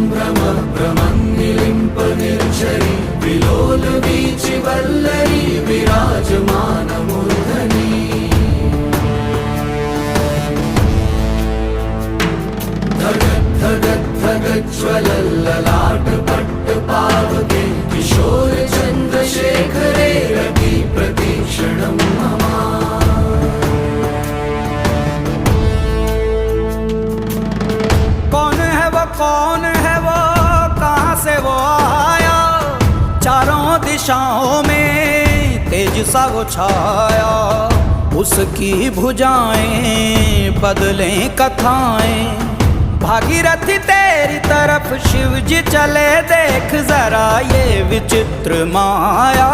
संभ्रम भ्रमन्निलिम्प निर्झरी विलोल वीचि वल्लरी विराजमान मूर्धनि धगत् धगत् धगज्ज्वलल्ललाट पट्टपावके किशोर चन्द्रशेखरे रति प्रतीक्षणं मम। कौन है वो कहाँ से वो आया, चारों दिशाओं में तेज सा वो छाया। उसकी भुजाएं बदलें कथाएं, भागीरथी तेरी तरफ शिव जी चले, देख जरा ये विचित्र माया।